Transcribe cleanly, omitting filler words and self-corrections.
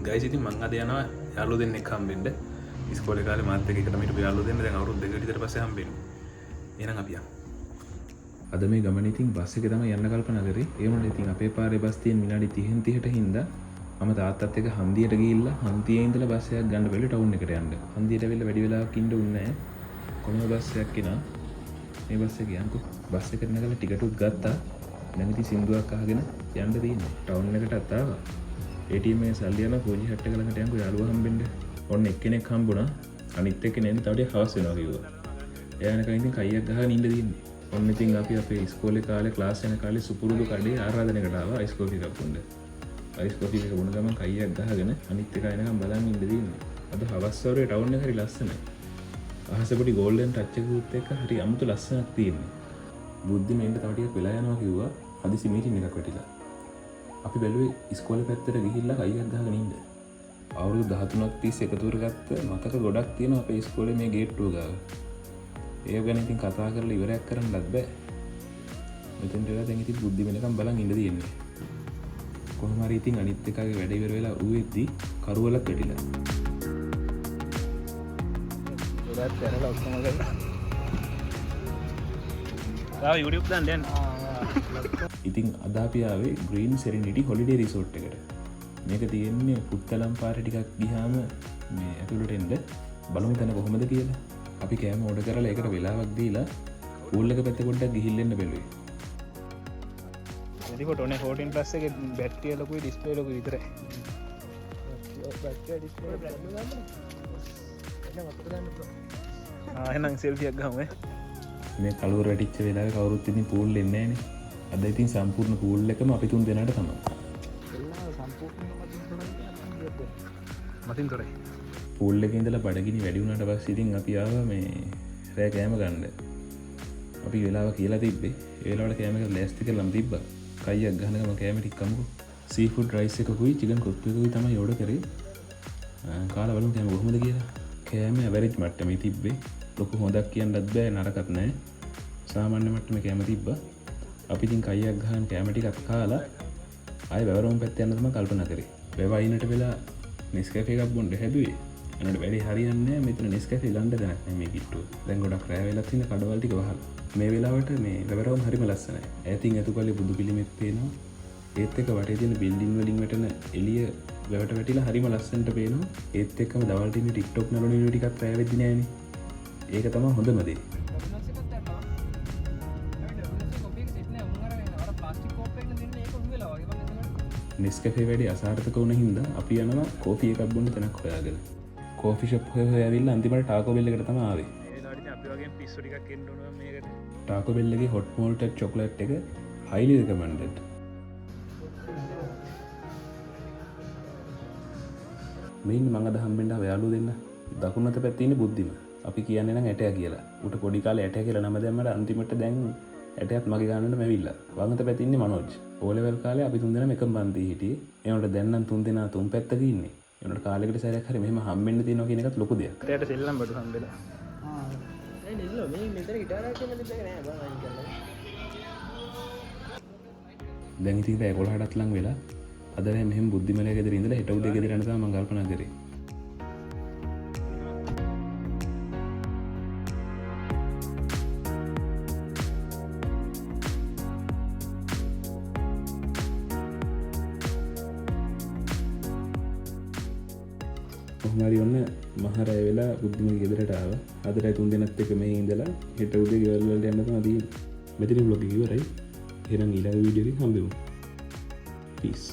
Guys ඉතින් මං අද යනවා යාළුවෝ දෙන්නෙක් හම්බෙන්න. ඉස්කෝලේ කාලේ මාත් එක්ක එකට හිටපු යාළුවෝ දෙන්න දැන් අවුරුදු දෙකකට විතර පස්සේ හම්බෙන්නේ. එහෙනම් අපි යමු. අද මේ ගමනේ ඉතින් බස් එකේ තමයි යන්න කල්පනා කරේ. ඒ වුණාට ඉතින් අපේ පාරේ බස් තියෙන විනාඩි 30ට හින්දා මම තාත්තත් එක්ක හන්දියට ගිහිල්ලා හන්දියේ ඉඳලා බස් එකක් ගන්න බැලුවේ ටවුන් එකට යන්න. හන්දියට වෙලා වැඩි වෙලාවක් ඉන්න උන්නේ නැහැ. කොහොම බස් එකක් එනවා. මේ බස් එක යන්කෝ. බස් එකට නැගලා ටිකට් උත් ගත්තා. දැන් ඉතින් සින්දුවක් අහගෙන යන්න තියෙන්නේ. ටවුන් එකටත් ආවා. ATM එකේ සල්ලි යන පොඩි හට් එක ළඟට යන්කෝ යාළුවා හම්බෙන්න. ඔන්න එක්කෙනෙක් හම්බුණා. අනිත් එක්කෙනෙක් එන්නේ තව ටිකක් හවස් වෙනවා කිව්වා. එයා නිකන් ඉතින් කයියක් ගහගෙන ඉන්න තියෙන්නේ. ඔන්න ඉතින් අපි අපේ ඉස්කෝලේ කාලේ ක්ලාස් යන කාලේ සුපුරුදු කඩේ ආරාධනයකට ආවා අයිස් කෝපි එකක් බොන්න. අයිස් කෝපි එක බොන ගමන් කයියක් ගහගෙන අනිත් එක එනකම් බලන් ඉන්න තියෙන්නේ. අද හවස් වරුවේ ටවුන් එක හරි ලස්සනයි. අහස පොඩි ගෝල්ඩන් ටච් එකකුත් එක්ක හරි අමුතු ලස්සනක් තියෙන්නේ. බුද්ධි මෙන්න තව ටිකක් වෙලා යනවා කිව්වා. හදිසි මීටින් එකක් වැටිලා. අපි බැලුවේ ඉස්කෝලේ පැත්තට ගිහිල්ලා කයියක් ගහගෙන ඉන්න. අවුරුදු 13ක් තිස්සේ එකතු කරගත්ත මතක ගොඩක් තියෙනවා අපේ ඉස්කෝලේ මේ ගේට්ටුව ගාව. ඒ ගැන ඉතින් කතා කරලා ඉවරයක් කරන්නත් බෑ. මෙතෙන් වෙලා දැන් ඉතින් බුද්ධි වෙනකම් බලන් ඉන්න තියෙන්නේ. කොහොම හරි ඉතින් අනිත් එකගේ වැඩ ඉවර වෙලා ඌෙද්දි කරුවලක් වැටිලා. ගොඩක් කරලා ඔක්කොම කරලා. YouTube දාන්න දැන්. ඉතින් අද අපි ආවේ ග්‍රීන් සෙරෙනිටි හොලිඩේ රිසෝට් එකට. මේක තියෙන්නේ පුත්තලම් පාරේ ටිකක් ගියාම මේ ඇතුළට එන්න බලමු තැන කොහොමද කියලා. අපි කෑම ඕඩර් කරලා ඒකට වෙලාවක් දීලා පූල් එක පැත්තේ පොඩ්ඩක් ගිහිල්ලා එන්න බැලුවේ. වැඩි ෆොටෝනේ 14+ එකේ බැටරිය ලොකුයි ඩිස්ප්ලේ ලොකුයි විතරයි. බැටරිය ඩිස්ප්ලේ බ්‍රෑන්ඩ් එක ගන්නද? එහෙනම් අපිට ගන්න පුළුවන්. එහෙනම් සෙල්ෆි එකක් ගමු මේ කලුවර වැටිච්ච වෙලාවේ කවුරුත් ඉතින් පූල් එන්නේ නැහනේ. අද ඉතින් සම්පූර්ණ පූල් එකම අපි තුන් දෙනාට තමයි. මතින් තොරයි. පූල් එකේ ඉඳලා බඩගිනි වැඩි වුණාට පස්සේ ඉතින් අපි ආවා මේ රෑ කෑම ගන්න. අපි වෙලාව කියලා තිබ්බේ. ඒ වෙලාවට කෑම එක ලෑස්ති කරලම තිබ්බා. කයියක් ගහන ගම කෑම ටික කමුකෝ. සීෆුඩ් රයිස් එකකුයි චිකන් කොප්පි එකකුයි තමයි ඕඩර් කරේ. කාලා බලමු කෑම කොහොමද කියලා. කෑම ඇවරේජ් මට්ටමේ තිබ්බේ. ලොකු හොඳක් කියන්නත් බෑ නරකත් නෑ. සාමාන්‍ය මට්ටමේ කෑම තිබ්බා. අපි ඉතින් කයියක් ගහන කෑම ටිකක් කාලා ආයෙ වැවරොම් පැත්තේ යන්න තමයි කල්පනා කරේ. වෙවයිනට වෙලා නෙස්කැෆේ එකක් බොන්න හැදුවේ. එනකොට වැඩි හරියන්නේ නැහැ. මෙතන නෙස්කැෆේ ගන්න දෙයක් නැහැ මේ කිට්ටුව. දැන් ගොඩක් රෑ වෙලා තියෙන කඩවල ටික වහලා. මේ වෙලාවට මේ වැවරොම් හරිම ලස්සනයි. ඈතින් ඇතුකල්ලේ බුදු පිළිමෙක් පේනවා. ඒත් එක්ක වටේ තියෙන බිල්ඩින් වලින් වැටෙන එළිය වැවට වැටිලා හරිම ලස්සනට පේනවා. ඒත් එක්කම දවල් ටිකේ TikTok නරන වීඩියෝ ටිකක් රෑ වෙද්දි නෑනේ. ඒක තමයි හොඳම දේ. නෙස්කැෆේ වැඩි අසාර්ථක වුණ හින්දා අපි යනවා කෝෆි එකක් බොන්න තැනක් හොයාගෙන. කෝෆි ෂොප් හොයා ඇවිල්ලා අන්තිමට ටාකෝ බෙල් එකට තමයි ආවේ. ඒ වෙලාවට ඉතින් අපි වගේම පිස්සු ටිකක් එන්න ඕන මේකට. ටාකෝ බෙල් එකේ හොට් මොල්ටඩ් චොකලට් එක highly recommended. මේන් මම අද හම්බෙන්න ආව යාළුවෝ දෙන්න. දකුණත පැත්තේ ඉන්නේ බුද්ධිම. අපි කියන්නේ නම් ඇටයා කියලා. උට පොඩි කාලේ ඇටයා කියලා නම දැම්මට අන්තිමට දැන් ඇටයත් මගේ ගන්නට මැවිල්ලා. වංගත පැත්තේ ඉන්නේ මනෝජ්. ඕ ලෙවල් කාලේ අපි තුන් දෙනාම එකම පන්තියේ හිටියේ. ඒනොට දැන් නම් තුන් දෙනා තුන් පැත්තක ඉන්නේ. ඒනොට කාලයකට සැරයක් හරි මෙහෙම හම්බෙන්න තියෙනවා කියන එකත් ලොකු දෙයක්. ඇටයට සෙල්ලම් බඩු හම්බෙලා. ඒ නෙල්ලෝ මේ මෙතන ගිටාරයක් කියලා දෙයක් නෑ බං අයින් කරලා. දැන් ඉතින් 11ටත් ලඟ වෙලා අද දැන් මෙහෙම බුද්ධිමලයේ ගෙදර ඉඳලා හෙට උදේ ගෙදර යන තමයි මම කල්පනා කරේ. කොහොමරි ඔන්න මහරය වෙලා බුද්ධිමගේ ගෙදරට ආවා. අද රෑ 3 දෙනෙක් එක්ක මේ ඉඳලා හෙට උදේ ගෙවල් වලට යන්න තමයි තියෙන්නේ. මෙතන vlog එක ඉවරයි. එහෙනම් ඊළඟ වීඩියෝ එකේ හම්බෙමු. peace.